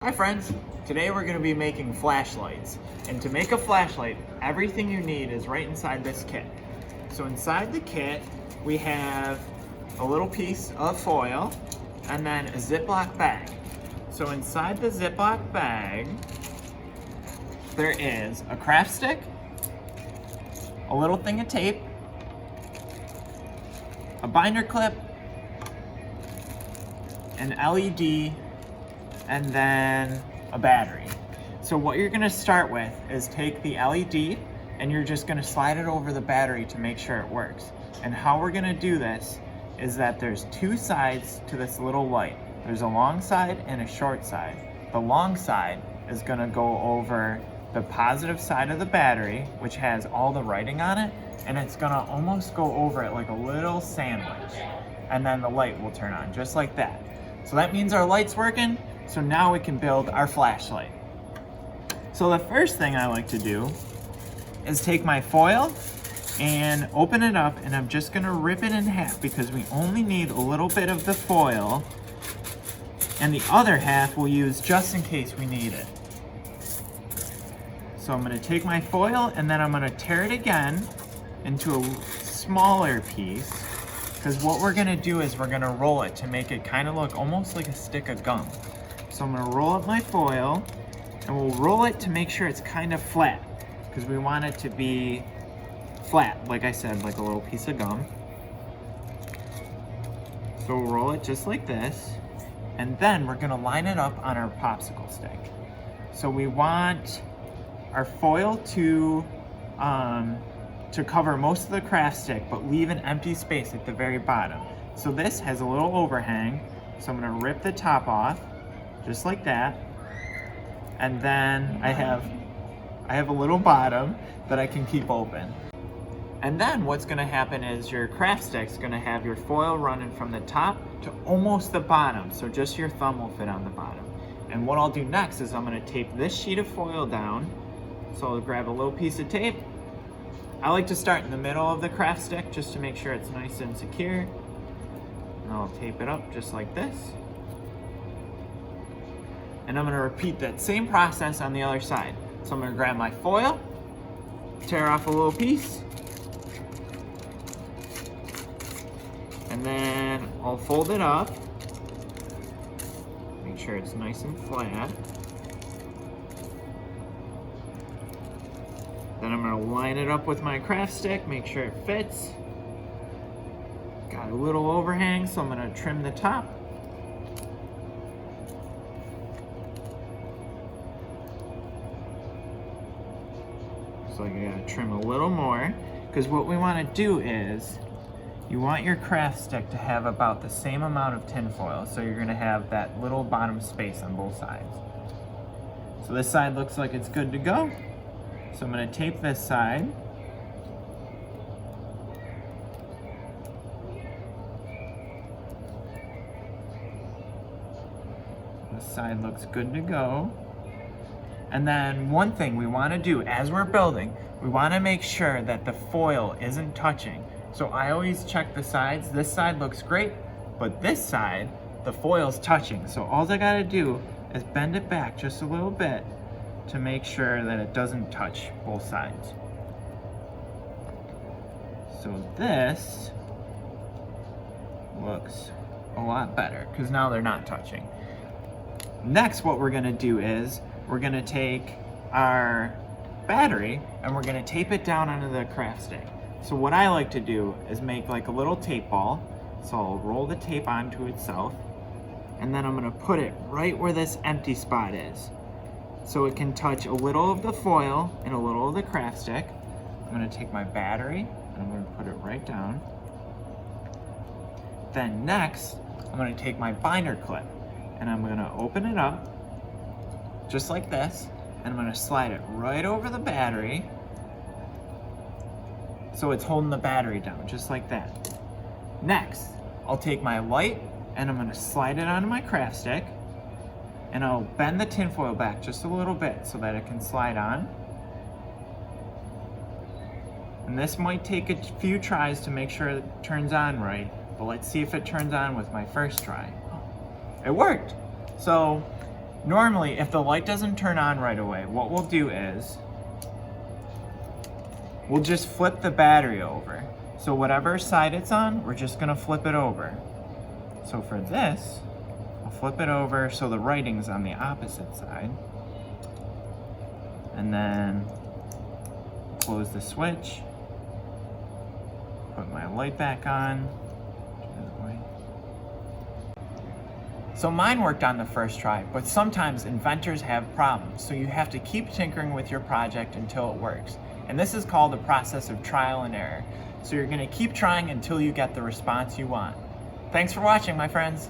Hi friends, today we're going to be making flashlights. And to make a flashlight, everything you need is right inside this kit. So inside the kit, we have a little piece of foil and then a Ziploc bag. So inside the Ziploc bag, there is a craft stick, a little thing of tape, a binder clip, an LED, and then a battery. So what you're gonna start with is take the LED and you're just gonna slide it over the battery to make sure it works. And how we're gonna do this is that there's two sides to this little light. There's a long side and a short side. The long side is gonna go over the positive side of the battery, which has all the writing on it, and it's gonna almost go over it like a little sandwich. And then the light will turn on, just like that. So that means our light's working. So now we can build our flashlight. So the first thing I like to do is take my foil and open it up, and I'm just gonna rip it in half because we only need a little bit of the foil, and the other half we'll use just in case we need it. So I'm gonna take my foil and then I'm gonna tear it again into a smaller piece, because what we're gonna do is we're gonna roll it to make it kind of look almost like a stick of gum. So I'm gonna roll up my foil and we'll roll it to make sure it's kind of flat, because we want it to be flat, like I said, like a little piece of gum. So we'll roll it just like this, and then we're gonna line it up on our popsicle stick. So we want our foil to cover most of the craft stick, but leave an empty space at the very bottom. So this has a little overhang, so I'm gonna rip the top off, just like that. And then I have a little bottom that I can keep open. And then what's gonna happen is your craft stick's gonna have your foil running from the top to almost the bottom, so just your thumb will fit on the bottom. And what I'll do next is I'm gonna tape this sheet of foil down. So I'll grab a little piece of tape. I like to start in the middle of the craft stick just to make sure it's nice and secure. And I'll tape it up just like this. And I'm gonna repeat that same process on the other side. So I'm gonna grab my foil, tear off a little piece, and then I'll fold it up. Make sure it's nice and flat. Then I'm gonna line it up with my craft stick, make sure it fits. Got a little overhang, so I'm gonna trim the top. So you gotta trim a little more, because what we wanna do is, you want your craft stick to have about the same amount of tinfoil, so you're gonna have that little bottom space on both sides. So this side looks like it's good to go. So I'm gonna tape this side. This side looks good to go. And then one thing we wanna do as we're building, we wanna make sure that the foil isn't touching. So I always check the sides. This side looks great, but this side, the foil's touching. So all I gotta do is bend it back just a little bit to make sure that it doesn't touch both sides. So this looks a lot better because now they're not touching. Next, what we're gonna do is we're gonna take our battery and we're gonna tape it down onto the craft stick. So what I like to do is make like a little tape ball. So I'll roll the tape onto itself, and then I'm gonna put it right where this empty spot is, so it can touch a little of the foil and a little of the craft stick. I'm gonna take my battery and I'm gonna put it right down. Then next, I'm gonna take my binder clip and I'm gonna open it up, just like this, and I'm gonna slide it right over the battery, so it's holding the battery down, just like that. Next, I'll take my light and I'm gonna slide it onto my craft stick, and I'll bend the tinfoil back just a little bit so that it can slide on. And this might take a few tries to make sure it turns on right, but let's see if it turns on with my first try. It worked. So Normally, if the light doesn't turn on right away, what we'll do is we'll just flip the battery over. So whatever side it's on, we're just gonna flip it over. So for this, I'll flip it over so the writing's on the opposite side. And then close the switch, put my light back on. So mine worked on the first try, but sometimes inventors have problems, so you have to keep tinkering with your project until it works. And this is called the process of trial and error. So you're gonna keep trying until you get the response you want. Thanks for watching, my friends.